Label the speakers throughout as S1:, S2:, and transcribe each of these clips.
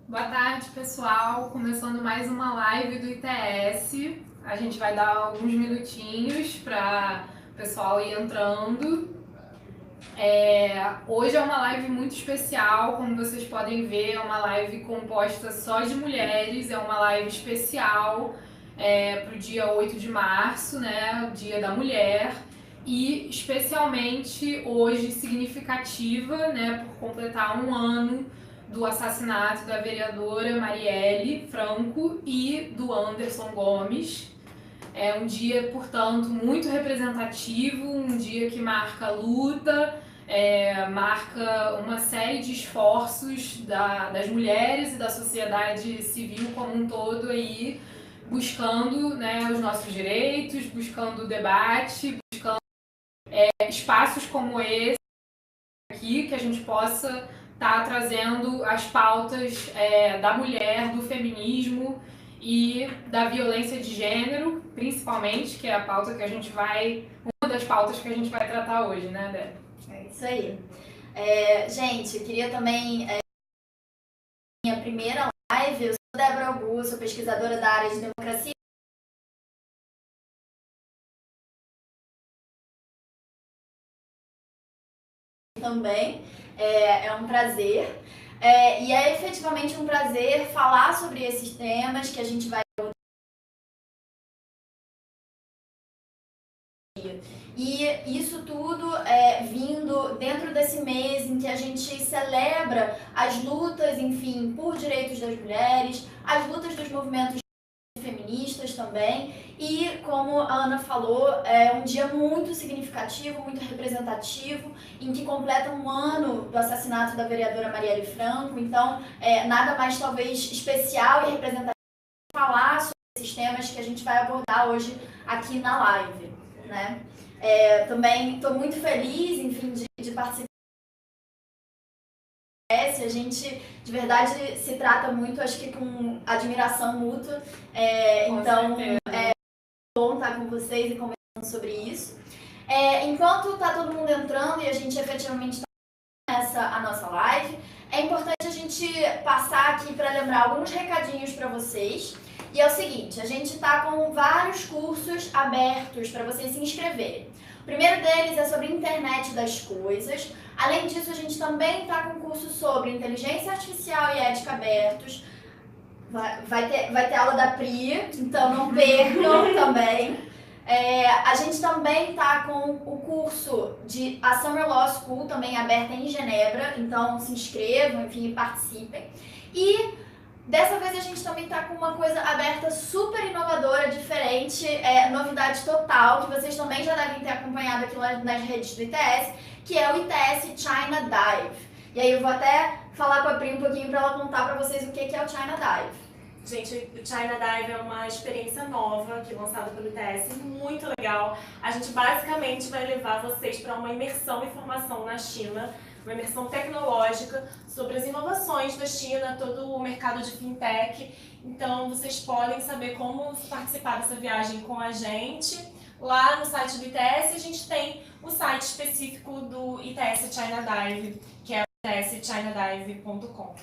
S1: Boa tarde, pessoal. Começando mais uma live do ITS. A gente vai dar alguns minutinhos para o pessoal ir entrando. Hoje é uma live muito especial, como vocês podem ver, é uma live composta só de mulheres, é uma live especial para o dia 8 de março, né, o Dia da Mulher, e especialmente hoje significativa, né, por completar um ano do assassinato da vereadora Marielle Franco e do Anderson Gomes. É um dia, portanto, muito representativo, um dia que marca luta, marca uma série de esforços das mulheres e da sociedade civil como um todo aí, buscando, né, os nossos direitos, buscando o debate, buscando espaços como esse aqui, que a gente possa estar trazendo as pautas da mulher, do feminismo e da violência de gênero, principalmente, que é a pauta que a gente vai, uma das pautas que a gente vai tratar hoje, né, Débora?
S2: É isso aí. Gente, eu queria também, minha primeira live, eu sou Débora Augusto, sou pesquisadora da área de democracia também, é um prazer. E é efetivamente um prazer falar sobre esses temas que a gente vai. E isso tudo vindo dentro desse mês em que a gente celebra as lutas, enfim, por direitos das mulheres, as lutas dos movimentos feministas também, e como a Ana falou, é um dia muito significativo, muito representativo, em que completa um ano do assassinato da vereadora Marielle Franco, então nada mais talvez especial e representativo falar sobre esses temas que a gente vai abordar hoje aqui na live, né? Também estou muito feliz, enfim, de participar. A gente, de verdade, se trata muito, acho que com admiração mútua. Então, é bom estar com vocês e conversando sobre isso. Enquanto está todo mundo entrando e a gente efetivamente está começa a nossa live, é importante a gente passar aqui para lembrar alguns recadinhos para vocês. E é o seguinte, a gente está com vários cursos abertos para vocês se inscreverem. O primeiro deles é sobre internet das coisas. Além disso, a gente também está com curso sobre inteligência artificial e ética abertos. Vai ter aula da Pri, então não percam também. A gente também está com o curso de a Summer Law School, também aberta em Genebra, então se inscrevam, enfim, participem. E dessa vez a gente também está com uma coisa aberta super inovadora, diferente, novidade total, que vocês também já devem ter acompanhado aqui nas redes do ITS, que é o ITS China Dive. E aí eu vou até falar com a Pri um pouquinho para ela contar para vocês o que é o China Dive.
S3: Gente, o China Dive é uma experiência nova que é lançada pelo ITS, muito legal. A gente basicamente vai levar vocês para uma imersão e formação na China, uma imersão tecnológica sobre as inovações da China, todo o mercado de fintech. Então, vocês podem saber como participar dessa viagem com a gente. Lá no site do ITS, a gente tem o site específico do ITS China Dive, que é o itschinadive.com.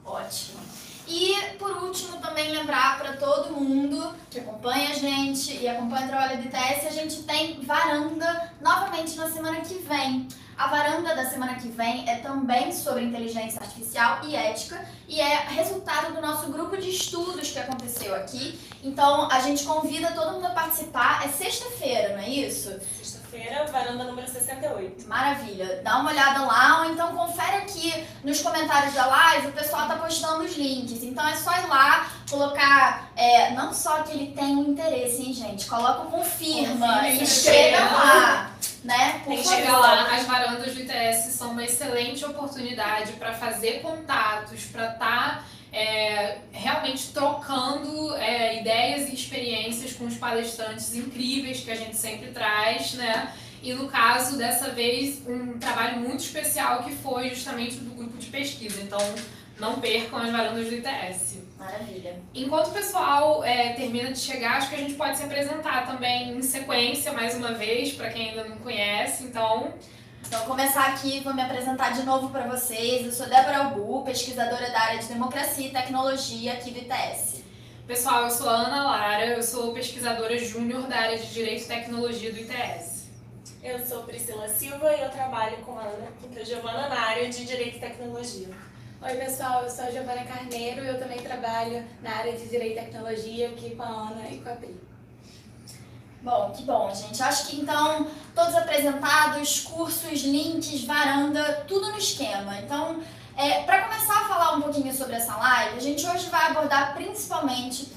S2: Ótimo. E, por último, também lembrar para todo mundo que acompanha a gente e acompanha o trabalho do ITS, a gente tem varanda novamente na semana que vem. A varanda da semana que vem é também sobre inteligência artificial e ética e é resultado do nosso grupo de estudos que aconteceu aqui. Então, a gente convida todo mundo a participar. É sexta-feira, não é isso?
S3: Sexta-feira, varanda número 68.
S2: Maravilha. Dá uma olhada lá ou então confere aqui nos comentários da live, o pessoal tá postando os links. Então é só ir lá, colocar, não só que ele tem um interesse, hein, gente? Coloca o confirma e chega lá, né?
S1: Tem que chegar lá. As varandas do ITS são uma excelente oportunidade para fazer contatos, para estar realmente trocando ideias e experiências com os palestrantes incríveis que a gente sempre traz, né? E no caso, dessa vez, um trabalho muito especial que foi justamente do grupo de pesquisa. Então, não percam as varandas do ITS.
S2: Maravilha.
S1: Enquanto o pessoal termina de chegar, acho que a gente pode se apresentar também em sequência, mais uma vez, para quem ainda não conhece. Então,
S2: Então, vou começar aqui, vou me apresentar de novo para vocês. Eu sou Débora Albu, pesquisadora da área de Democracia e Tecnologia aqui do ITS.
S1: Pessoal, eu sou a Ana Lara, eu sou pesquisadora júnior da área de Direito e Tecnologia do ITS.
S3: Eu sou Priscila Silva e eu trabalho com a Ana, com a Giovana na área de Direito e Tecnologia.
S4: Oi pessoal, eu sou a Giovana Carneiro e eu também trabalho na área de Direito e Tecnologia aqui com a Ana e com a Pri.
S2: Bom, que bom, gente. Acho que então, todos apresentados, cursos, links, varanda, tudo no esquema. Então, para começar a falar um pouquinho sobre essa live, a gente hoje vai abordar principalmente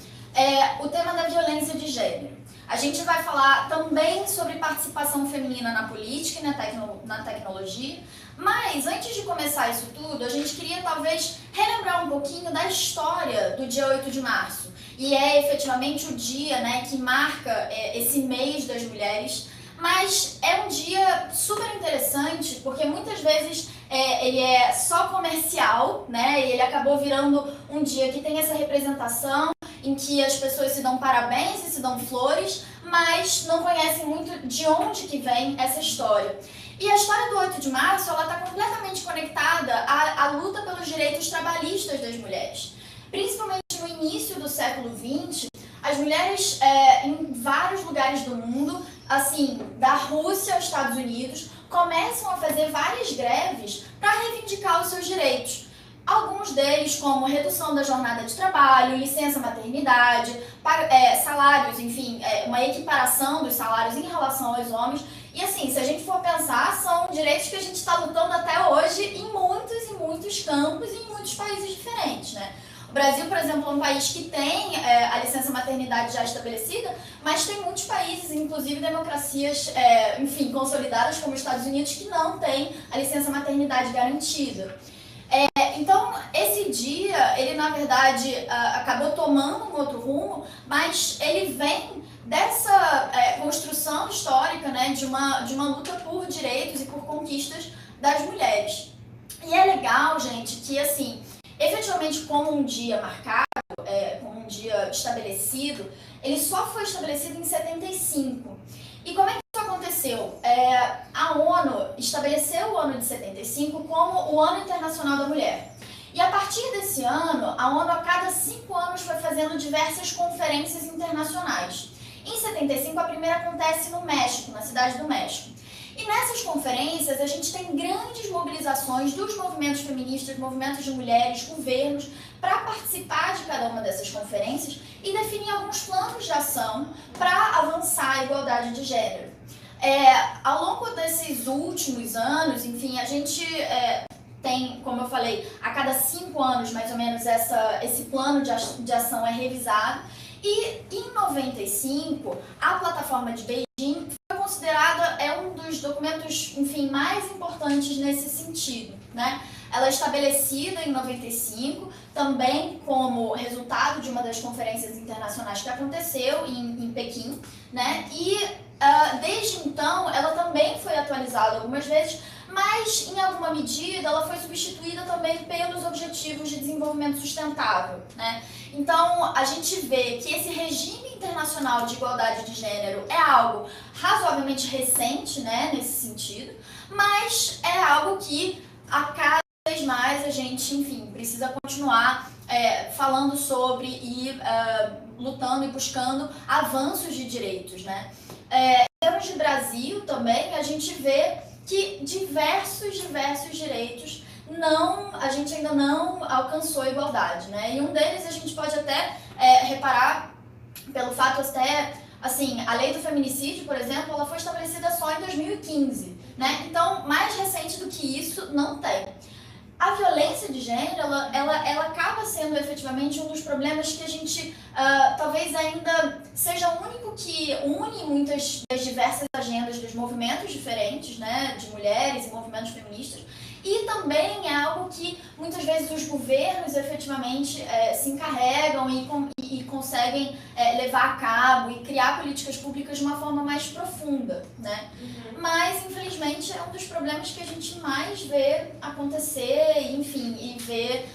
S2: o tema da violência de gênero. A gente vai falar também sobre participação feminina na política e na tecnologia, mas antes de começar isso tudo, a gente queria talvez relembrar um pouquinho da história do dia 8 de março. E é efetivamente o dia, né, que marca esse mês das mulheres, mas é um dia super interessante porque muitas vezes ele é só comercial, né, e ele acabou virando um dia que tem essa representação em que as pessoas se dão parabéns e se dão flores, mas não conhecem muito de onde que vem essa história. E a história do 8 de março, ela está completamente conectada à luta pelos direitos trabalhistas das mulheres. Principalmente no início do século XX, as mulheres em vários lugares do mundo, assim, da Rússia aos Estados Unidos, começam a fazer várias greves para reivindicar os seus direitos. Alguns deles, como redução da jornada de trabalho, licença maternidade, salários, enfim, uma equiparação dos salários em relação aos homens. E assim, se a gente for pensar, são direitos que a gente está lutando até hoje em muitos e muitos campos e em muitos países diferentes, né? O Brasil, por exemplo, é um país que tem a licença maternidade já estabelecida, mas tem muitos países, inclusive democracias, enfim, consolidadas, como os Estados Unidos, que não têm a licença maternidade garantida. Então, esse dia, ele na verdade acabou tomando um outro rumo, mas ele vem dessa construção histórica, né, de uma luta por direitos e por conquistas das mulheres. E é legal, gente, que assim, efetivamente como um dia marcado, como um dia estabelecido, ele só foi estabelecido em 75. E como é que isso aconteceu? A ONU estabeleceu o ano de 75 como o Ano Internacional da Mulher. E a partir desse ano, a ONU a cada 5 anos foi fazendo diversas conferências internacionais. Em 75, a primeira acontece no México, na cidade do México. E nessas conferências, a gente tem grandes mobilizações dos movimentos feministas, movimentos de mulheres, governos, para participar de cada uma dessas conferências e definir alguns planos de ação para avançar a igualdade de gênero. Ao longo desses últimos anos, enfim, a gente tem, como eu falei, a cada 5 anos, mais ou menos, esse plano de ação é revisado. E em 95, a plataforma de Beijing foi considerada um dos documentos, enfim, mais importantes nesse sentido, né? Ela é estabelecida em 95, também como resultado de uma das conferências internacionais que aconteceu em Pequim, né? E desde então, ela também foi atualizada algumas vezes, mas em alguma medida ela foi substituída também pelos Objetivos de Desenvolvimento Sustentável, né? Então, a gente vê que esse regime internacional de igualdade de gênero é algo razoavelmente recente, né, nesse sentido, mas é algo que a cada vez mais a gente, enfim, precisa continuar falando sobre e lutando e buscando avanços de direitos, né? Em termos de Brasil também, a gente vê que diversos direitos a gente ainda não alcançou a igualdade, né? E um deles a gente pode até reparar pelo fato até, assim, a lei do feminicídio, por exemplo, ela foi estabelecida só em 2015, né? Então, mais recente do que isso, não tem. A violência de gênero, ela acaba sendo efetivamente um dos problemas que a gente talvez ainda seja o único que une muitas das diversas agendas dos movimentos diferentes, né, de mulheres e movimentos feministas, e também é algo que muitas vezes os governos efetivamente se encarregam e conseguem levar a cabo e criar políticas públicas de uma forma mais profunda, né? Uhum. Mas, infelizmente, é um dos problemas que a gente mais vê acontecer, enfim, e vê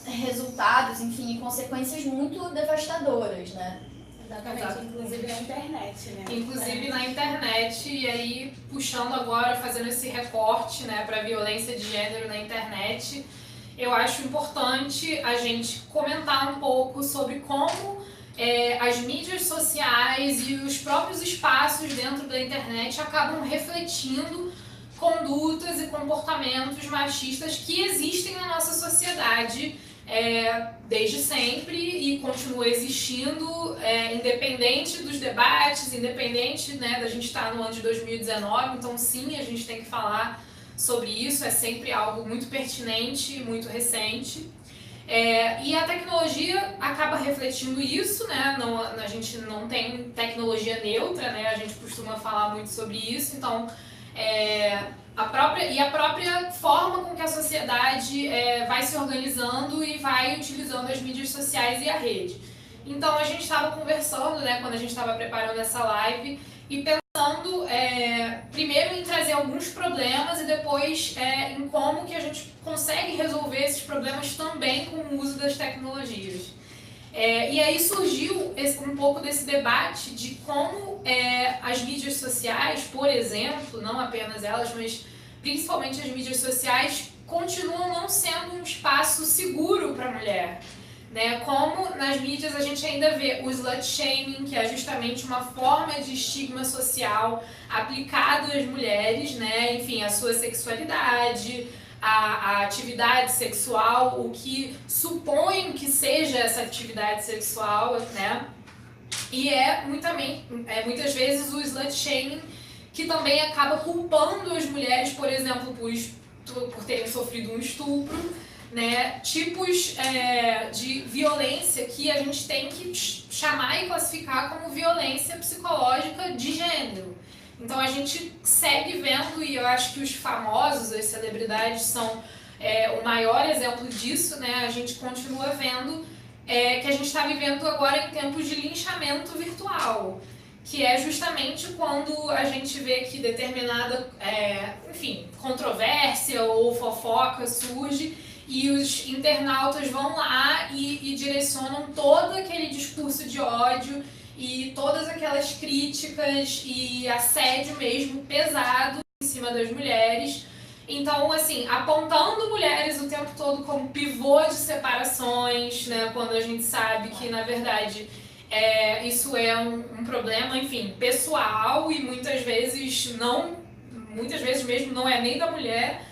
S2: resultados, enfim, e consequências muito devastadoras, né?
S4: Exatamente, inclusive na internet, né?
S1: Inclusive na internet, e aí puxando agora, fazendo esse recorte, né, para violência de gênero na internet, eu acho importante a gente comentar um pouco sobre como as mídias sociais e os próprios espaços dentro da internet acabam refletindo condutas e comportamentos machistas que existem na nossa sociedade desde sempre e continua existindo, independente dos debates, independente, né, da gente estar no ano de 2019, então sim, a gente tem que falar sobre isso, é sempre algo muito pertinente, muito recente. E a tecnologia acaba refletindo isso, né? Não, a gente não tem tecnologia neutra, né? A gente costuma falar muito sobre isso, então a própria forma com que a sociedade vai se organizando e vai utilizando as mídias sociais e a rede. Então a gente estava conversando, né, quando a gente estava preparando essa live e pensando primeiro em trazer alguns problemas e depois em como que a gente consegue resolver esses problemas também com o uso das tecnologias. E aí surgiu um pouco desse debate de como as mídias sociais, por exemplo, não apenas elas, mas principalmente as mídias sociais, continuam não sendo um espaço seguro para a mulher. Né? Como nas mídias a gente ainda vê o slut shaming, que é justamente uma forma de estigma social aplicado às mulheres, né? Enfim, a sua sexualidade, a atividade sexual, o que supõem que seja essa atividade sexual, né? E muitas vezes o slut shaming que também acaba culpando as mulheres, por exemplo, por terem sofrido um estupro, né? Tipos de violência que a gente tem que chamar e classificar como violência psicológica de gênero. Então a gente segue vendo, e eu acho que os famosos, as celebridades são o maior exemplo disso, né? A gente continua vendo que a gente está vivendo agora em tempos de linchamento virtual, que é justamente quando a gente vê que determinada, controvérsia ou fofoca surge e os internautas vão lá e direcionam todo aquele discurso de ódio e todas aquelas críticas e assédio mesmo pesado em cima das mulheres. Então, assim, apontando mulheres o tempo todo como pivô de separações, né, quando a gente sabe que, na verdade, isso é um problema, enfim, pessoal e muitas vezes mesmo não é nem da mulher.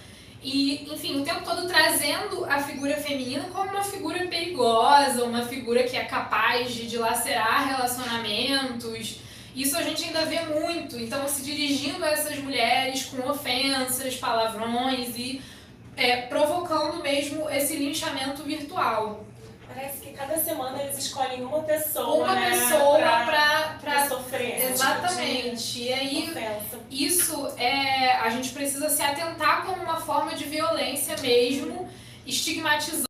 S1: E, enfim, o tempo todo trazendo a figura feminina como uma figura perigosa, uma figura que é capaz de dilacerar relacionamentos. Isso a gente ainda vê muito. Então, se dirigindo a essas mulheres com ofensas, palavrões e provocando mesmo esse linchamento virtual.
S3: Parece que cada semana eles escolhem uma pessoa, pra sofrer.
S1: Exatamente. E aí, isso a gente precisa se atentar como uma forma de violência mesmo, estigmatizante.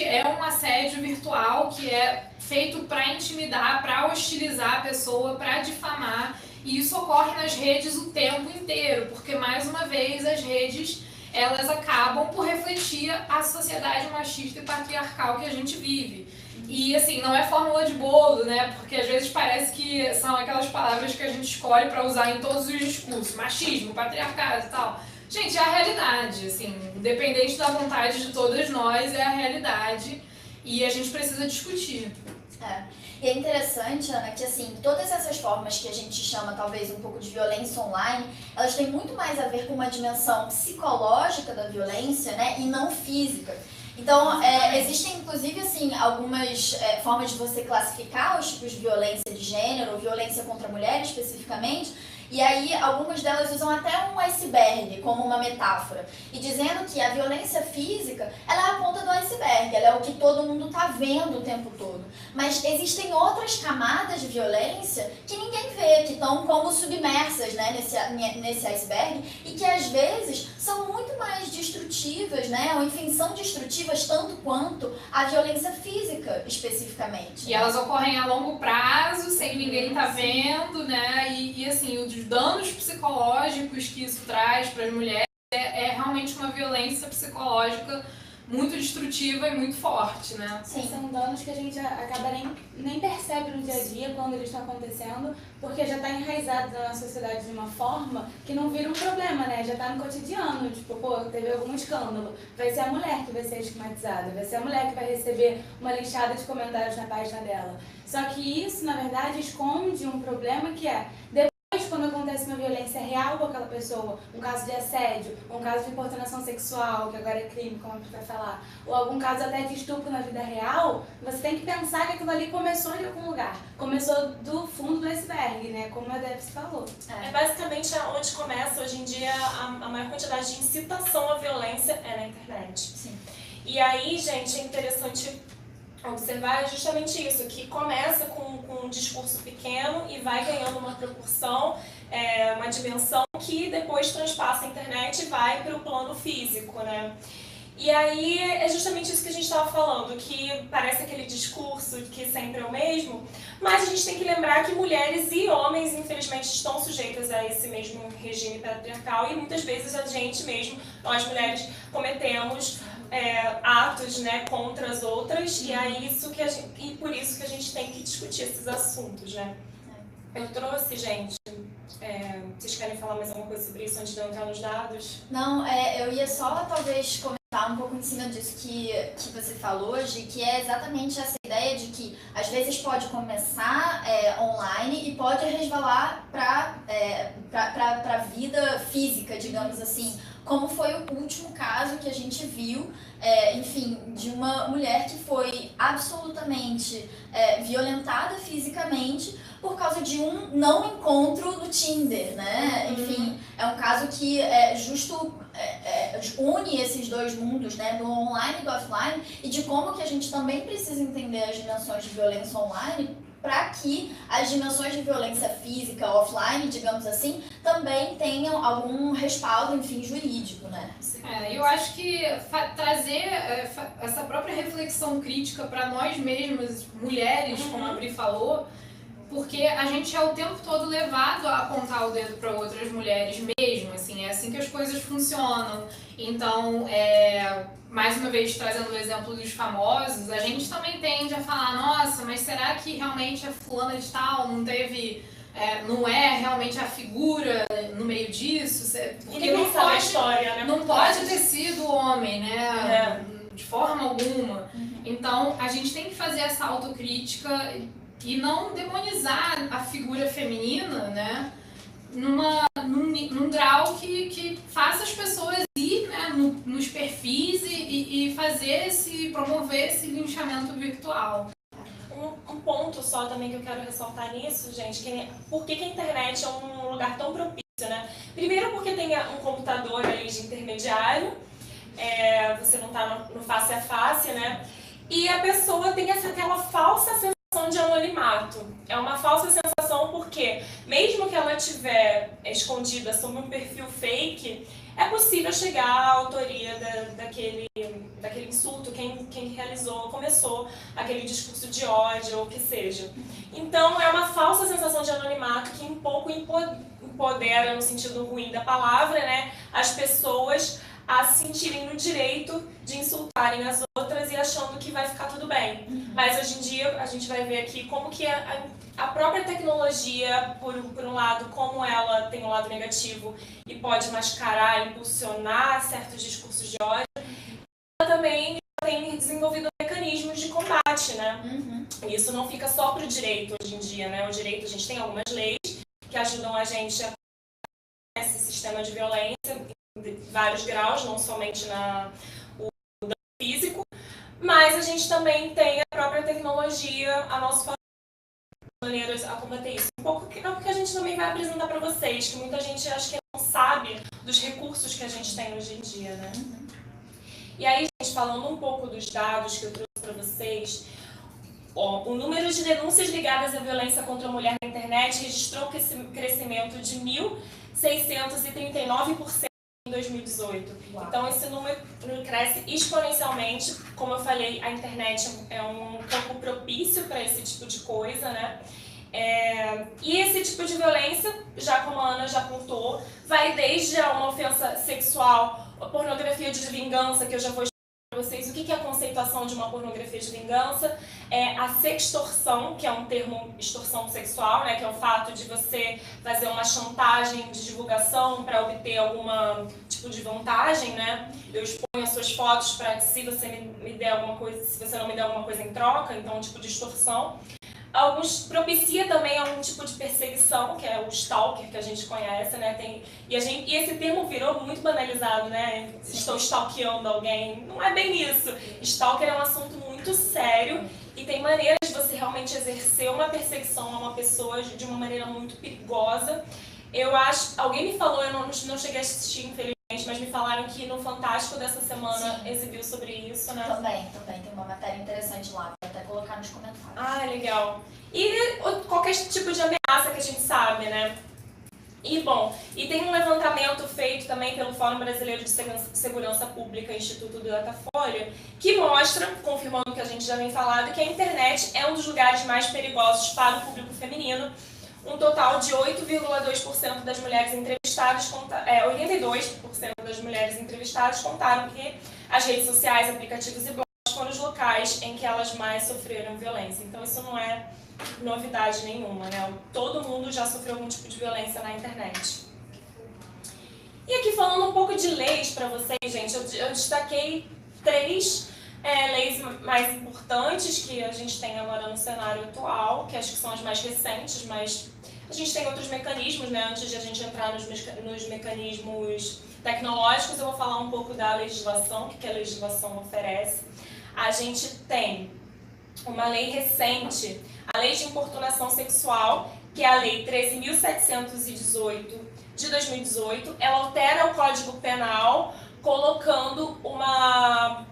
S1: É um assédio virtual que é feito para intimidar, para hostilizar a pessoa, para difamar. E isso ocorre nas redes o tempo inteiro, porque, mais uma vez, as redes elas acabam por refletir a sociedade machista e patriarcal que a gente vive. E, assim, não é fórmula de bolo, né? Porque às vezes parece que são aquelas palavras que a gente escolhe para usar em todos os discursos. Machismo, patriarcado e tal. Gente, é a realidade, assim, independente da vontade de todas nós, é a realidade. E a gente precisa discutir.
S2: E é interessante, Ana, que assim, todas essas formas que a gente chama talvez um pouco de violência online, elas têm muito mais a ver com uma dimensão psicológica da violência, né, e não física. Então, existem inclusive assim, algumas formas de você classificar os tipos de violência de gênero, ou violência contra a mulher especificamente, e aí algumas delas usam até um iceberg como uma metáfora, e dizendo que a violência física, ela é a ponta do iceberg, ela é o que todo mundo está vendo o tempo todo. Mas existem outras camadas de violência que ninguém vê, que estão como submersas, né, nesse iceberg, e que às vezes são muito mais destrutivas, né, ou enfim, são destrutivas tanto quanto a violência física especificamente.
S1: E elas ocorrem a longo prazo, sem ninguém estar vendo, né, e assim, os danos psicológicos que isso traz para as mulheres é realmente uma violência psicológica muito destrutiva e muito forte, né?
S4: Sim. São danos que a gente acaba nem percebe no dia a dia quando eles estão acontecendo, porque já está enraizado na nossa sociedade de uma forma que não vira um problema, né? Já está no cotidiano, tipo, pô, teve algum escândalo, vai ser a mulher que vai ser estigmatizada, vai ser a mulher que vai receber uma lixada de comentários na página dela. Só que isso, na verdade, esconde um problema que é, quando acontece uma violência real com aquela pessoa, um caso de assédio, um caso de importunação sexual, que agora é crime, como a gente vai falar, ou algum caso até de estupro na vida real, você tem que pensar que aquilo ali começou de algum lugar. Começou do fundo do iceberg, né? Como a Debs falou.
S3: É basicamente onde começa, hoje em dia, a maior quantidade de incitação à violência é na internet.
S2: Sim.
S3: E aí, gente, é interessante observar justamente isso, que começa com um discurso pequeno e vai ganhando uma proporção, uma dimensão que depois transpassa a internet e vai para o plano físico, né? E aí é justamente isso que a gente estava falando, que parece aquele discurso que sempre é o mesmo, mas a gente tem que lembrar que mulheres e homens, infelizmente, estão sujeitas a esse mesmo regime patriarcal e muitas vezes a gente mesmo, nós mulheres, cometemos atos, né, contra as outras, e e por isso que a gente tem que discutir esses assuntos, né? Eu trouxe, gente, vocês querem falar mais alguma coisa sobre isso antes de eu entrar nos dados?
S2: Não, eu ia só talvez comentar um pouco em cima disso que você falou hoje, que é exatamente essa ideia de que às vezes pode começar online e pode resvalar para a vida física, digamos assim, como foi o último caso que a gente viu, enfim, de uma mulher que foi absolutamente violentada fisicamente por causa de um não encontro no Tinder, né? Enfim, é um caso que une esses dois mundos, né? Do online e do offline, e de como que a gente também precisa entender as dimensões de violência online para que as dimensões de violência física offline, digamos assim, também tenham algum respaldo, enfim, jurídico, né?
S1: Eu acho que trazer essa própria reflexão crítica para nós mesmas, mulheres, como a Bri falou, porque a gente é o tempo todo levado a apontar o dedo para outras mulheres mesmo, assim, é assim que as coisas funcionam. Então, mais uma vez trazendo o exemplo dos famosos, a gente também tende a falar, nossa, mas será que realmente a fulana de tal não teve, não é realmente a figura no meio disso? Porque não pode,
S3: história, né?
S1: não pode ter sido o homem, né? De forma alguma. Então, a gente tem que fazer essa autocrítica e não demonizar a figura feminina, né, num grau que faça as pessoas ir, né, nos perfis e promover esse linchamento virtual.
S3: Um ponto só também que eu quero ressaltar nisso, gente, por que a internet é um lugar tão propício, né? Primeiro porque tem um computador ali de intermediário, você não está no face a face, né? E a pessoa tem aquela falsa sensação de anonimato. É uma falsa sensação porque, mesmo que ela estiver escondida sob um perfil fake, é possível chegar à autoria daquele insulto, quem realizou, começou aquele discurso de ódio ou o que seja. Então, é uma falsa sensação de anonimato que um pouco empodera, no sentido ruim da palavra, né, as pessoas a se sentirem no direito de insultarem as outras e achando que vai ficar tudo bem. Mas hoje em dia a gente vai ver aqui como que a própria tecnologia, por um lado, como ela tem um lado negativo e pode mascarar, impulsionar certos discursos de ódio, ela também tem desenvolvido mecanismos de combate, né? E isso não fica só para o direito hoje em dia, né? O direito, a gente tem algumas leis que ajudam a gente a esse sistema de violência de vários graus, não somente o dano físico, mas a gente também tem a própria tecnologia a nosso favor, maneiras a combater isso. Um pouco que a gente também vai apresentar para vocês, que muita gente acho que não sabe dos recursos que a gente tem hoje em dia, né? E aí, gente, falando um pouco dos dados que eu trouxe para vocês, o número de denúncias ligadas à violência contra a mulher na internet registrou crescimento de 1.639% em 2018. Uau. Então esse número cresce exponencialmente. Como eu falei, a internet é um campo propício para esse tipo de coisa, né? E esse tipo de violência, já como a Ana já contou, vai desde uma ofensa sexual, a pornografia de vingança, que eu já vou explicar para vocês conceituação de uma pornografia de vingança é a sextorção, que é um termo, extorsão sexual, né, que é o fato de você fazer uma chantagem de divulgação para obter algum tipo de vantagem, né? Eu exponho as suas fotos para que se você me der alguma coisa, se você não me der alguma coisa em troca, então um tipo de extorsão. Alguns propicia também algum tipo de perseguição, que é o stalker, que a gente conhece, né? E esse termo virou muito banalizado, né? Estou stalkeando alguém. Não é bem isso. Stalker é um assunto muito sério e tem maneiras de você realmente exercer uma perseguição a uma pessoa de uma maneira muito perigosa. Eu acho... Alguém me falou, eu não cheguei a assistir, infelizmente, mas me falaram que no Fantástico dessa semana exibiu sobre isso, né?
S2: Também. Tem uma matéria interessante lá. Vou até colocar nos comentários.
S3: Ah, legal. E qualquer tipo de ameaça que a gente sabe, né? E, bom, e tem um levantamento feito também pelo Fórum Brasileiro de Segurança Pública, Instituto do Datafolha, que mostra, confirmando o que a gente já vem falado, que a internet é um dos lugares mais perigosos para o público feminino. Um total de 8,2% das mulheres entrevistadas, 82% das mulheres entrevistadas contaram que as redes sociais, aplicativos e blogs foram os locais em que elas mais sofreram violência. Então isso não é novidade nenhuma, né? Todo mundo já sofreu algum tipo de violência na internet. E aqui falando um pouco de leis para vocês, gente, eu destaquei 3 leis mais importantes que a gente tem agora no cenário atual, que acho que são as mais recentes, mas a gente tem outros mecanismos, né? Antes de a gente entrar nos mecanismos tecnológicos, eu vou falar um pouco da legislação, o que a legislação oferece. A gente tem uma lei recente, a Lei de Importunação Sexual, que é a Lei 13.718 de 2018. Ela altera o Código Penal, colocando uma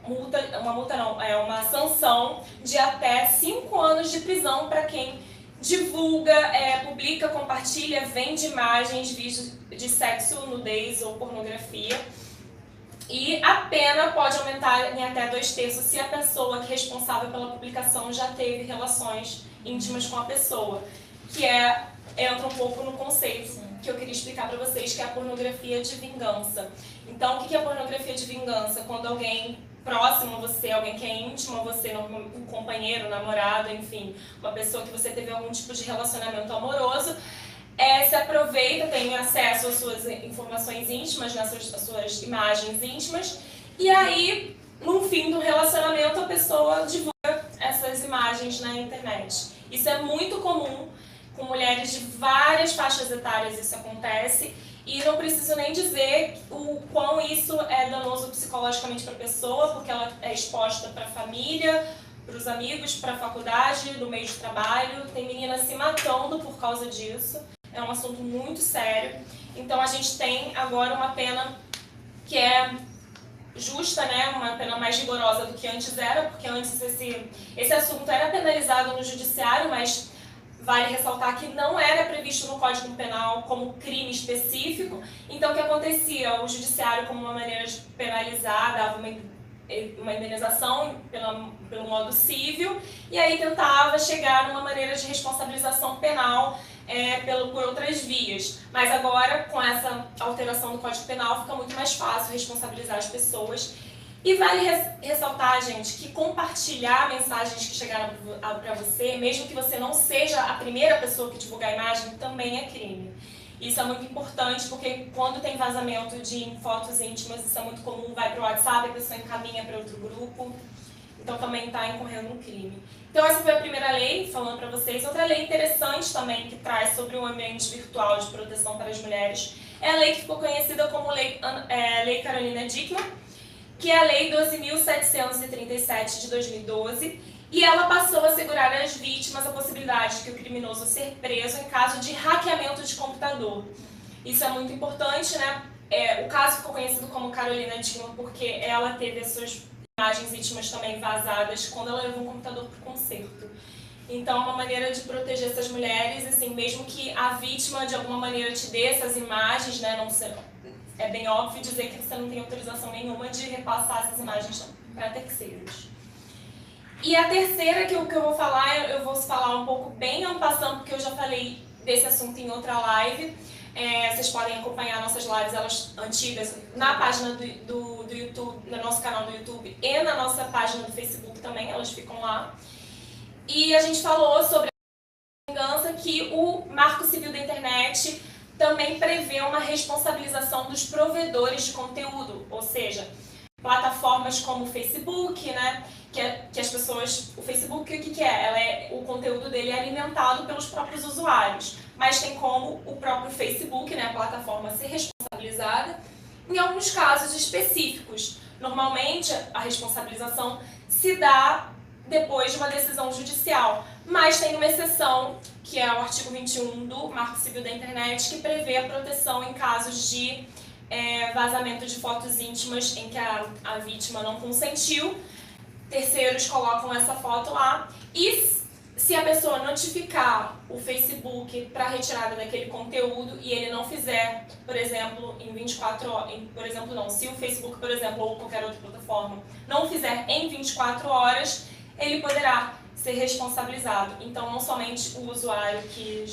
S3: sanção de até 5 anos de prisão para quem divulga, publica, compartilha, vende imagens, vídeos de sexo, nudez ou pornografia. E a pena pode aumentar em até 2/3 se a pessoa que é responsável pela publicação já teve relações íntimas com a pessoa, que entra um pouco no conceito que eu queria explicar para vocês, que é a pornografia de vingança. Então, o que é a pornografia de vingança? Quando alguém próximo a você, alguém que é íntimo a você, um companheiro, namorado, enfim, uma pessoa que você teve algum tipo de relacionamento amoroso, se aproveita, tem acesso às suas informações íntimas, né, às suas imagens íntimas, e aí, no fim do relacionamento, a pessoa divulga essas imagens na internet. Isso é muito comum, com mulheres de várias faixas etárias isso acontece, e não preciso nem dizer o quão isso é danoso psicologicamente para a pessoa, porque ela é exposta para a família, para os amigos, para a faculdade, no meio de trabalho, tem meninas se matando por causa disso. É um assunto muito sério. Então a gente tem agora uma pena que é justa, né? Uma pena mais rigorosa do que antes era, porque antes esse assunto era penalizado no judiciário, mas vale ressaltar que não era previsto no Código Penal como crime específico. Então o que acontecia? O judiciário, como uma maneira de penalizar, dava uma indenização pelo modo civil, e aí tentava chegar numa maneira de responsabilização penal por outras vias. Mas agora, com essa alteração do Código Penal, fica muito mais fácil responsabilizar as pessoas. E vale ressaltar, gente, que compartilhar mensagens que chegaram para você, mesmo que você não seja a primeira pessoa que divulgar a imagem, também é crime. Isso é muito importante, porque quando tem vazamento de fotos íntimas, isso é muito comum, vai para o WhatsApp, a pessoa encaminha para outro grupo, então também está incorrendo um crime. Então essa foi a primeira lei, falando para vocês. Outra lei interessante também, que traz sobre o ambiente virtual de proteção para as mulheres, é a lei que ficou conhecida como Lei Carolina Dickmann, que é a Lei 12.737 de 2012, e ela passou a assegurar às vítimas a possibilidade de que o criminoso ser preso em caso de hackeamento de computador. Isso é muito importante, né? O caso ficou conhecido como Carolina Dickmann porque ela teve as suas imagens íntimas também vazadas quando ela levou um computador para o concerto. Então é uma maneira de proteger essas mulheres, assim, mesmo que a vítima de alguma maneira te dê essas imagens, né? É bem óbvio dizer que você não tem autorização nenhuma de repassar essas imagens para terceiros. E a terceira que eu vou falar um pouco bem en passant, porque eu já falei desse assunto em outra live, Vocês podem acompanhar nossas lives, elas antigas, na página do YouTube, no nosso canal do YouTube e na nossa página do Facebook também, elas ficam lá. E a gente falou sobre a vingança, que o Marco Civil da Internet também prevê uma responsabilização dos provedores de conteúdo, ou seja, plataformas como o Facebook, né, que as pessoas... O Facebook, o que é? O conteúdo dele é alimentado pelos próprios usuários, mas tem como o próprio Facebook, né, a plataforma, ser responsabilizada em alguns casos específicos. Normalmente, a responsabilização se dá depois de uma decisão judicial, mas tem uma exceção, que é o artigo 21 do Marco Civil da Internet, que prevê a proteção em casos de vazamento de fotos íntimas em que a vítima não consentiu. Terceiros colocam essa foto lá e se a pessoa notificar o Facebook para retirada daquele conteúdo e ele não fizer, por exemplo, em 24 horas, se o Facebook, por exemplo, ou qualquer outra plataforma não fizer em 24 horas, ele poderá ser responsabilizado. Então, não somente o usuário que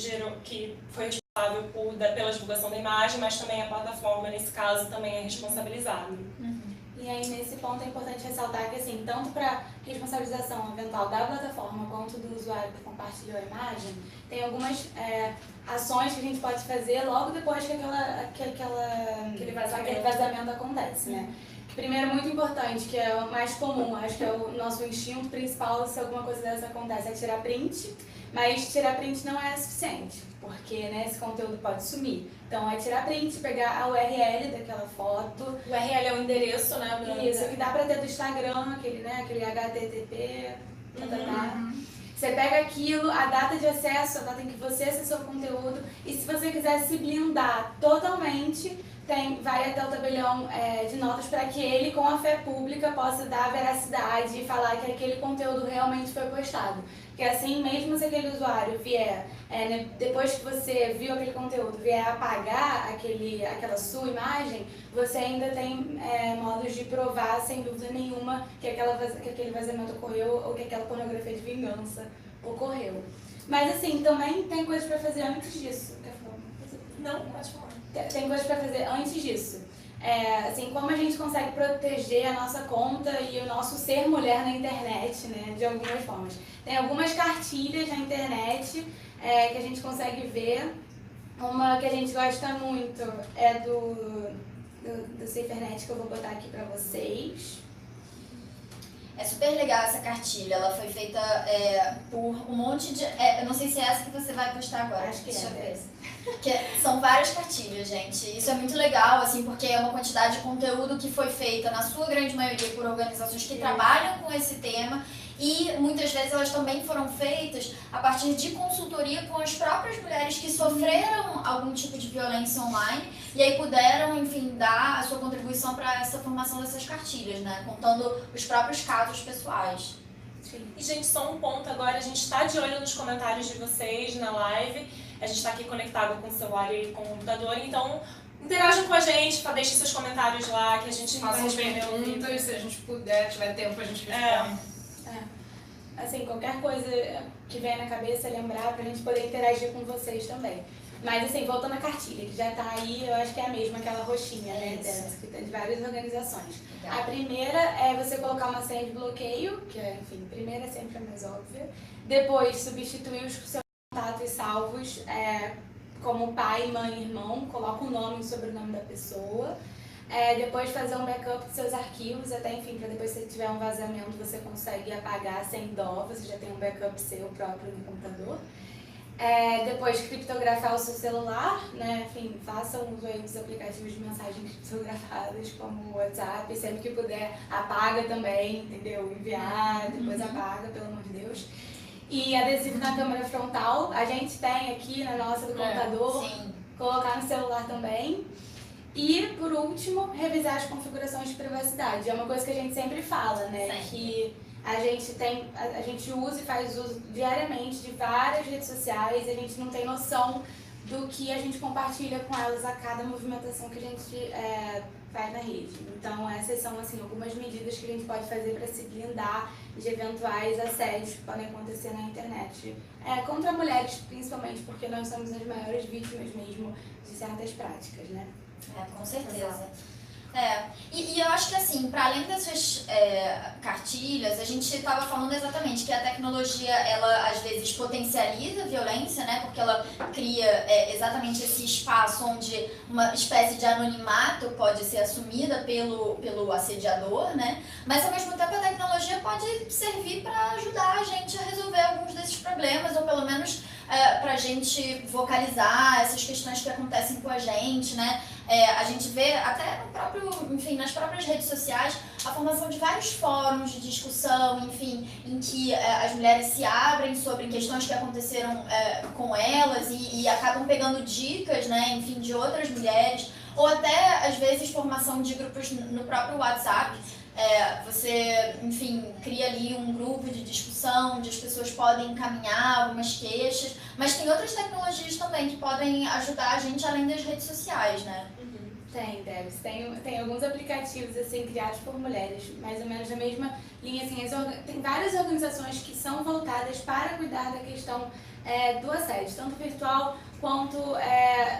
S3: foi responsável pela divulgação da imagem, mas também a plataforma, nesse caso, também é responsabilizado.
S4: E aí, nesse ponto, é importante ressaltar que, assim, tanto para responsabilização ambiental da plataforma quanto do usuário que compartilhou a imagem, tem algumas ações que a gente pode fazer logo depois que aquele vazamento acontece, né? Primeiro, muito importante, que é o mais comum, acho que é o nosso instinto principal se alguma coisa dessa acontece, é tirar print, mas tirar print não é suficiente, porque né, esse conteúdo pode sumir. Então é tirar print, pegar a URL daquela foto.
S3: O URL é o endereço, né?
S4: Isso, que dá pra ter do Instagram, aquele HTTP, Você pega aquilo, a data de acesso, a data em que você acessou o conteúdo, e se você quiser se blindar totalmente, vai até o tabelião de notas para que ele, com a fé pública, possa dar veracidade e falar que aquele conteúdo realmente foi postado. Porque assim, mesmo se aquele usuário vier, depois que você viu aquele conteúdo, vier apagar aquela sua imagem, você ainda tem modos de provar, sem dúvida nenhuma, que aquele vazamento ocorreu ou que aquela pornografia de vingança ocorreu. Mas assim, também tem coisas para fazer antes disso. Quer falar uma coisa?
S3: Não, pode falar.
S4: Tem coisas para fazer antes disso. Assim, como a gente consegue proteger a nossa conta e o nosso ser mulher na internet, né, de algumas formas. Tem algumas cartilhas na internet que a gente consegue ver. Uma que a gente gosta muito é do SaferNet, que eu vou botar aqui para vocês.
S2: É super legal essa cartilha, ela foi feita por um monte de... eu não sei se é essa que você vai postar agora.
S4: Acho que
S2: são várias cartilhas, gente. Isso é muito legal, assim, porque é uma quantidade de conteúdo que foi feita, na sua grande maioria, por organizações que trabalham com esse tema. E muitas vezes elas também foram feitas a partir de consultoria com as próprias mulheres que sofreram algum tipo de violência online e aí puderam, enfim, dar a sua contribuição para essa formação dessas cartilhas, né? Contando os próprios casos pessoais.
S3: Sim. E, gente, só um ponto agora, a gente está de olho nos comentários de vocês na live, a gente está aqui conectado com o celular e com o computador, então interajam com a gente, deixem seus comentários lá, que a gente
S1: faça as perguntas, se a gente puder, tiver tempo, a gente responde.
S4: Assim, qualquer coisa que venha na cabeça, lembrar pra gente poder interagir com vocês também. Mas assim, voltando à cartilha, que já tá aí, eu acho que é a mesma, aquela roxinha, né, dessa, que tem de várias organizações. Legal. A primeira é você colocar uma senha de bloqueio, que é, enfim, a primeira é sempre a mais óbvia. Depois, substituir os seus contatos e salvos, como pai, mãe, irmão, coloca o nome e o sobrenome da pessoa. Depois fazer um backup dos seus arquivos, até enfim, para depois se tiver um vazamento você consegue apagar sem dó, você já tem um backup seu próprio no computador. Depois criptografar o seu celular, né? Enfim, façam uso aí dos aplicativos de mensagens criptografadas como o WhatsApp, sempre que puder apaga também, entendeu? Enviar, depois apaga, pelo amor de Deus. E adesivo na câmera frontal, a gente tem aqui na nossa do computador, colocar no celular também. E, por último, revisar as configurações de privacidade. É uma coisa que a gente sempre fala, né? Que a gente usa e faz uso diariamente de várias redes sociais e a gente não tem noção do que a gente compartilha com elas a cada movimentação que a gente faz na rede. Então essas são assim, algumas medidas que a gente pode fazer para se blindar de eventuais assédios que podem acontecer na internet. Contra mulheres, principalmente, porque nós somos as maiores vítimas mesmo de certas práticas, né?
S2: Com certeza. E eu acho que assim, para além dessas cartilhas, a gente estava falando exatamente que a tecnologia, ela às vezes potencializa a violência, né? Porque ela cria exatamente esse espaço onde uma espécie de anonimato pode ser assumida pelo assediador, né? Mas ao mesmo tempo a tecnologia pode servir para ajudar a gente a resolver alguns desses problemas, ou pelo menos para a gente vocalizar essas questões que acontecem com a gente, né? A gente vê até nas próprias redes sociais a formação de vários fóruns de discussão, enfim, em que as mulheres se abrem sobre questões que aconteceram com elas e acabam pegando dicas, né, enfim, de outras mulheres, ou até, às vezes, formação de grupos no próprio WhatsApp. Você, enfim, cria ali um grupo de discussão onde as pessoas podem encaminhar algumas queixas, mas tem outras tecnologias também que podem ajudar a gente além das redes sociais, né?
S4: Tem, Debs. Tem alguns aplicativos assim, criados por mulheres, mais ou menos na mesma linha. Assim, tem várias organizações que são voltadas para cuidar da questão do assédio, tanto virtual quanto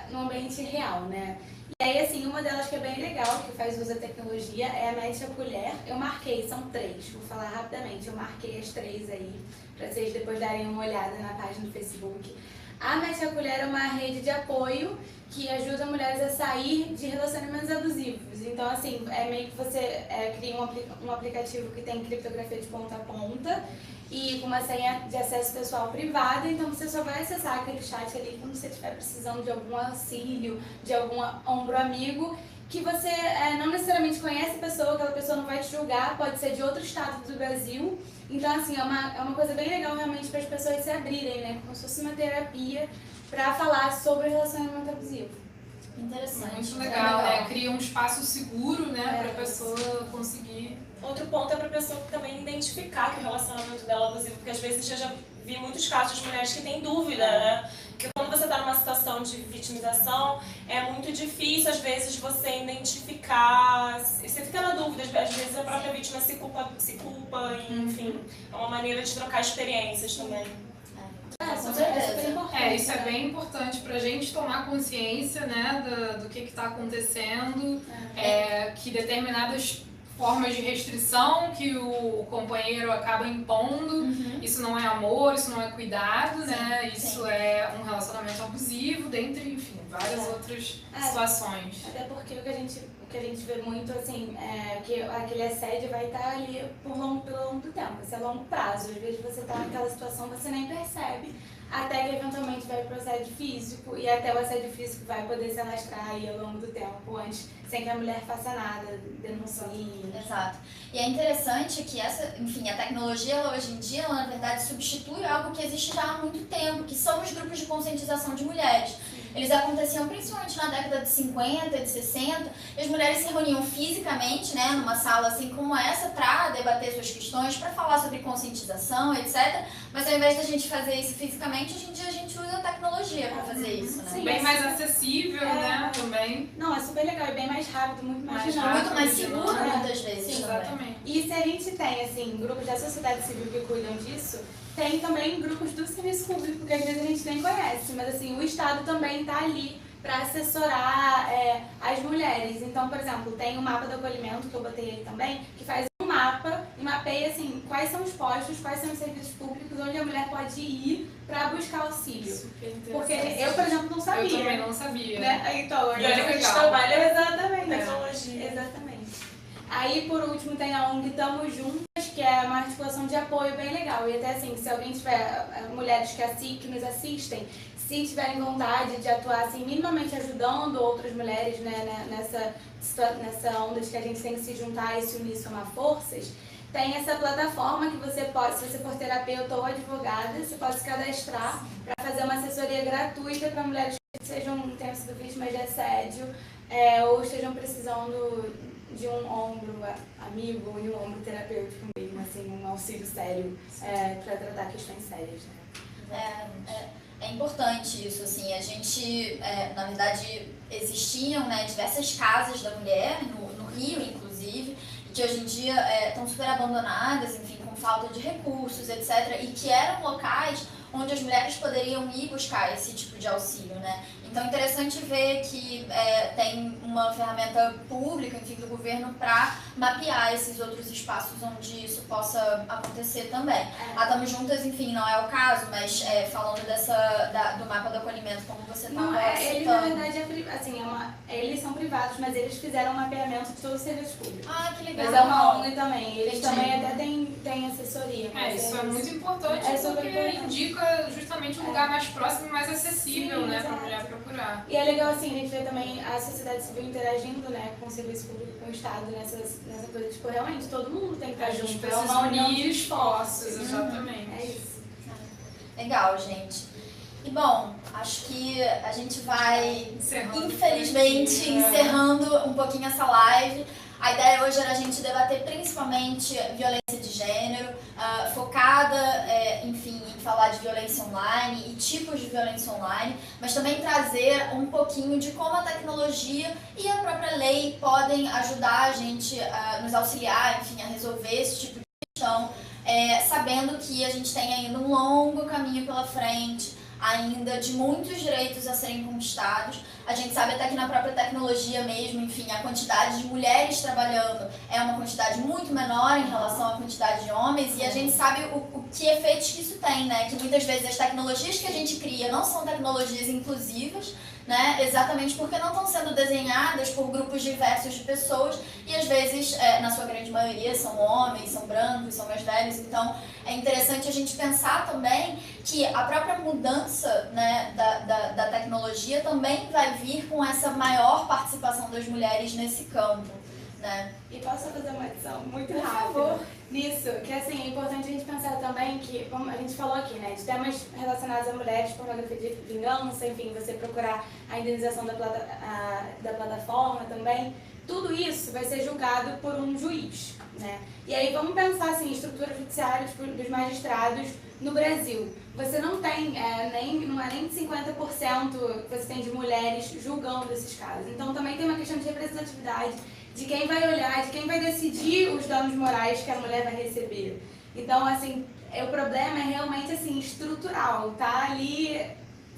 S4: no ambiente real, né? E aí, assim, uma delas que é bem legal, que faz uso da tecnologia, é a Mete a Colher. Eu marquei, são 3, vou falar rapidamente. Eu marquei as 3 aí, para vocês depois darem uma olhada na página do Facebook. A Mete a Colher é uma rede de apoio que ajuda mulheres a sair de relacionamentos abusivos. Então, assim, meio que você cria um aplicativo que tem criptografia de ponta a ponta e com uma senha de acesso pessoal privada. Então, você só vai acessar aquele chat ali quando você estiver precisando de algum auxílio, de algum ombro amigo, que você não necessariamente conhece a pessoa, aquela pessoa não vai te julgar, pode ser de outro estado do Brasil. Então, assim, é uma coisa bem legal realmente para as pessoas se abrirem, né? Como se fosse uma terapia para falar sobre relacionamento abusivo.
S2: Interessante.
S1: Muito legal, né? Cria um espaço seguro, né, para a pessoa conseguir.
S3: Outro ponto é para a pessoa também identificar que o relacionamento dela é abusivo, porque às vezes eu já vi muitos casos de mulheres que têm dúvida, né? Porque quando você está numa situação de vitimização, é muito difícil, às vezes, você identificar, você fica na dúvida, às vezes a própria vítima se culpa e, enfim, é uma maneira de trocar experiências também.
S2: Com certeza.
S1: Isso é bem importante pra gente tomar consciência, né, do que está acontecendo, que determinadas formas de restrição que o companheiro acaba impondo, isso não é amor, isso não é cuidado, né, isso é um relacionamento abusivo, dentre, enfim, várias outras situações.
S4: Até porque o que a gente vê muito, assim, que aquele assédio vai estar ali pelo longo do tempo, isso é longo prazo. Às vezes você está naquela situação, você nem percebe, até que eventualmente vai para o assédio físico, e até o assédio físico vai poder se alastrar aí ao longo do tempo, antes, sem que a mulher faça nada, denuncie.
S2: Exato. E é interessante que a tecnologia, ela, hoje em dia, ela, na verdade, substitui algo que existe já há muito tempo, que são os grupos de conscientização de mulheres. Eles aconteciam principalmente na década de 50, de 60, e as mulheres se reuniam fisicamente, né, numa sala assim como essa, para debater suas questões, para falar sobre conscientização, etc. Mas ao invés da gente fazer isso fisicamente, hoje em dia a gente usa a tecnologia para fazer isso, né?
S4: Sim,
S1: Bem mais acessível, né, também.
S4: Não, é super legal, é bem mais rápido, muito mais
S1: rápido,
S2: Muito mais seguro,
S1: né?
S2: muitas vezes.
S1: Sim,
S2: também.
S1: exatamente.
S4: E se a gente tem, assim, grupos da sociedade civil que cuidam disso, tem também grupos do serviço público, que às vezes a gente nem conhece, mas assim, o Estado também está ali para assessorar as mulheres. Então, por exemplo, tem o mapa do acolhimento, que eu botei aí também, que faz um mapa e mapeia, assim, quais são os postos, quais são os serviços públicos onde a mulher pode ir para buscar auxílio. Porque eu, por exemplo, não sabia.
S1: Eu também não sabia.
S4: Né? Então,
S3: E olha que a gente
S1: legal.
S3: trabalha
S4: exatamente.
S3: tecnologia.
S4: Exatamente. Aí, por último, tem a ONG Tamo Juntas, que é uma articulação de apoio bem legal. E até assim, se alguém tiver, mulheres que nos assistem, se tiverem vontade de atuar assim, minimamente ajudando outras mulheres, né, nessa onda de que a gente tem que se juntar e se unir, somar forças, tem essa plataforma que você pode, se você for terapeuta ou advogada, você pode se cadastrar para fazer uma assessoria gratuita para mulheres que tenham sido vítimas de assédio ou estejam precisando de um ombro amigo e um ombro terapêutico mesmo, assim, um auxílio sério para tratar questões sérias, né?
S2: É importante isso, assim, a gente, na verdade, existiam, né, diversas casas da mulher, no Rio, inclusive, e que hoje em dia estão super abandonadas, enfim, com falta de recursos, etc., e que eram locais onde as mulheres poderiam ir buscar esse tipo de auxílio, né? Então é interessante ver que tem uma ferramenta pública, enfim, do governo para mapear esses outros espaços onde isso possa acontecer também. A Tamo Juntas, enfim, não é o caso, mas falando do mapa do acolhimento, como você estava
S4: eles, na verdade, eles são privados, mas eles fizeram um mapeamento de todo o serviço público.
S2: Ah, que legal.
S4: Mas é uma ONG também, eles
S2: Entendi.
S4: também até têm assessoria.
S1: Isso é muito importante, porque indica justamente um lugar mais próximo e mais acessível, né, para a mulher procurar.
S4: E é legal, assim, a gente vê também a sociedade civil interagindo, né, com o serviço público, com o Estado, nessa coisa, tipo, realmente todo mundo tem que estar junto. É uma união de esforços.
S1: Exatamente.
S4: É isso.
S2: Legal, gente. E bom, acho que a gente vai, infelizmente,
S1: né?
S2: encerrando um pouquinho essa live. A ideia hoje era a gente debater principalmente violência de gênero, focada, enfim, em falar de violência online e tipos de violência online, mas também trazer um pouquinho de como a tecnologia e a própria lei podem ajudar a gente a nos auxiliar, enfim, a resolver esse tipo de questão, sabendo que a gente tem ainda um longo caminho pela frente, ainda de muitos direitos a serem conquistados. A gente sabe até que na própria tecnologia mesmo, enfim, a quantidade de mulheres trabalhando é uma quantidade muito menor em relação à quantidade de homens, e a gente sabe o que efeitos que isso tem, né? Que muitas vezes as tecnologias que a gente cria não são tecnologias inclusivas, né? Exatamente porque não estão sendo desenhadas por grupos diversos de pessoas, e às vezes, na sua grande maioria, são homens, são brancos, são mais velhos. Então é interessante a gente pensar também que a própria mudança, né, da tecnologia também vai vir com essa maior participação das mulheres nesse campo, né?
S4: E posso fazer uma adição muito
S2: Por
S4: rápida
S2: favor.
S4: nisso? Que assim, é importante a gente pensar também que, como a gente falou aqui, né, de temas relacionados a mulheres, pornografia de vingança, enfim, você procurar a indenização da plataforma também, tudo isso vai ser julgado por um juiz, né? E aí vamos pensar assim, estrutura judiciária dos magistrados no Brasil. Você não tem, não é nem 50% que você tem de mulheres julgando esses casos. Então também tem uma questão de representatividade, de quem vai olhar, de quem vai decidir os danos morais que a mulher vai receber. Então, assim, o problema é realmente, assim, estrutural, tá ali,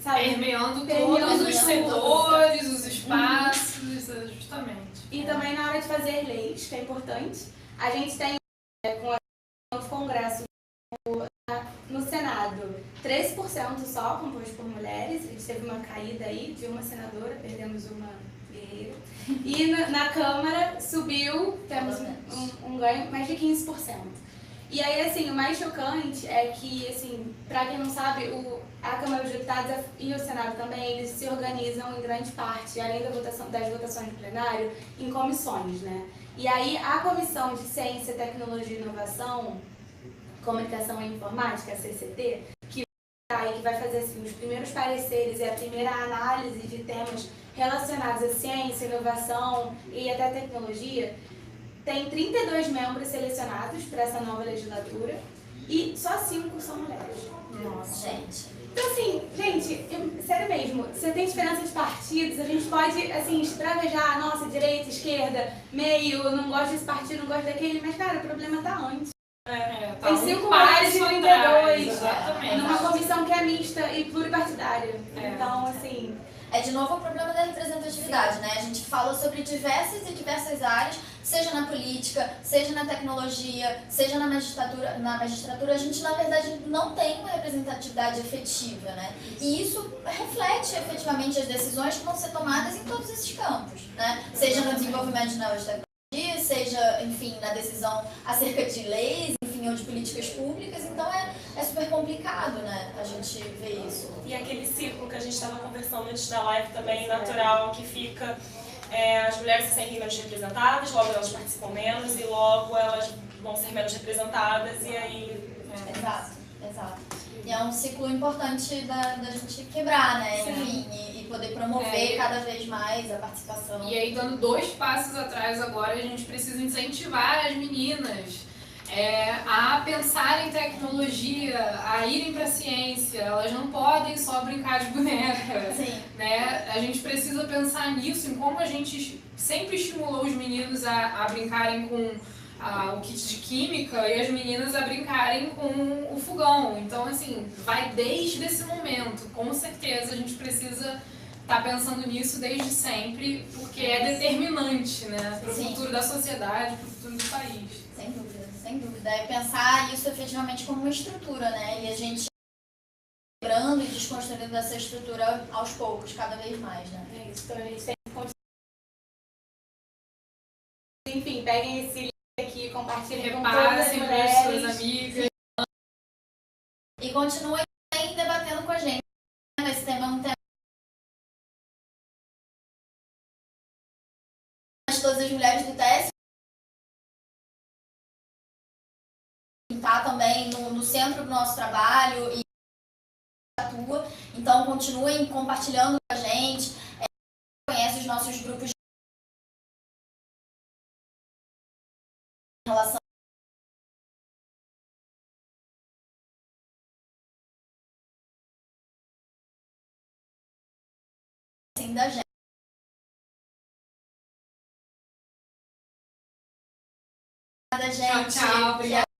S4: sabe?
S1: Permeando todos os setores, os espaços, justamente.
S4: E também na hora de fazer leis, que é importante, a gente tem, com o Congresso, no Senado, 13% só composto por mulheres. A gente teve uma caída aí de uma senadora, perdemos uma guerreira. E na Câmara subiu, temos um ganho mais de 15%. E aí, assim, o mais chocante é que, assim, pra quem não sabe, a Câmara dos Deputados e o Senado também, eles se organizam em grande parte, além das votações do plenário, em comissões, né? E aí, a Comissão de Ciência, Tecnologia e Inovação, Comunicação e Informática, a CCT, que vai fazer assim, os primeiros pareceres e a primeira análise de temas relacionados à ciência, inovação e até tecnologia, tem 32 membros selecionados para essa nova legislatura e só 5 são mulheres.
S2: Nossa, gente.
S4: Então, assim, gente, sério mesmo, você tem diferença de partidos, a gente pode, assim, extravejar, nossa, direita, esquerda, meio, não gosto desse partido, não gosto daquele, mas, cara, o problema tá antes.
S1: Tá
S4: tem 5 mulheres e 32,
S1: exatamente.
S4: numa comissão que é mista e pluripartidária. Então, assim...
S2: É de novo o problema da representatividade, né? A gente fala sobre diversas áreas, seja na política, seja na tecnologia, seja na magistratura, a gente na verdade não tem uma representatividade efetiva, né? E isso reflete efetivamente as decisões que vão ser tomadas em todos esses campos, né? Seja no desenvolvimento de novas tecnologias, seja, enfim, na decisão acerca de leis, enfim, ou de políticas públicas. Então é super complicado, né, a gente ver isso.
S3: E aquele ciclo que a gente estava conversando antes da live também, natural, que fica... as mulheres se sentem menos representadas, logo elas participam menos e logo elas vão ser menos representadas e aí...
S2: Exato. E é um ciclo importante da gente quebrar, né, enfim, e poder promover cada vez mais a participação.
S1: E aí, dando 2 passos atrás agora, a gente precisa incentivar as meninas a pensar em tecnologia, a irem para a ciência. Elas não podem só brincar de boneca.
S2: Sim.
S1: Né? A gente precisa pensar nisso, em como a gente sempre estimulou os meninos a brincarem com o kit de química e as meninas a brincarem com o fogão. Então, assim, vai desde esse momento. Com certeza a gente precisa estar pensando nisso desde sempre, porque é determinante, né, para o futuro da sociedade, para o futuro do país.
S2: Sem dúvida, sem dúvida. É pensar isso efetivamente como uma estrutura, né? E a gente quebrando e desconstruindo essa estrutura aos poucos, cada vez mais, né?
S4: É isso, então a gente tem que continuar. Enfim, peguem esse link aqui, compartilhem com todas as
S1: Repassem para
S4: mulheres.
S1: as suas amigas.
S2: E continuem debatendo com a gente. Esse tema é um tema de todas as mulheres do TS. Está também no centro do nosso trabalho e atua. Então, continuem compartilhando com a gente. Conhece os nossos grupos em relação assim, da gente. Obrigada, gente.
S1: Tchau, tchau.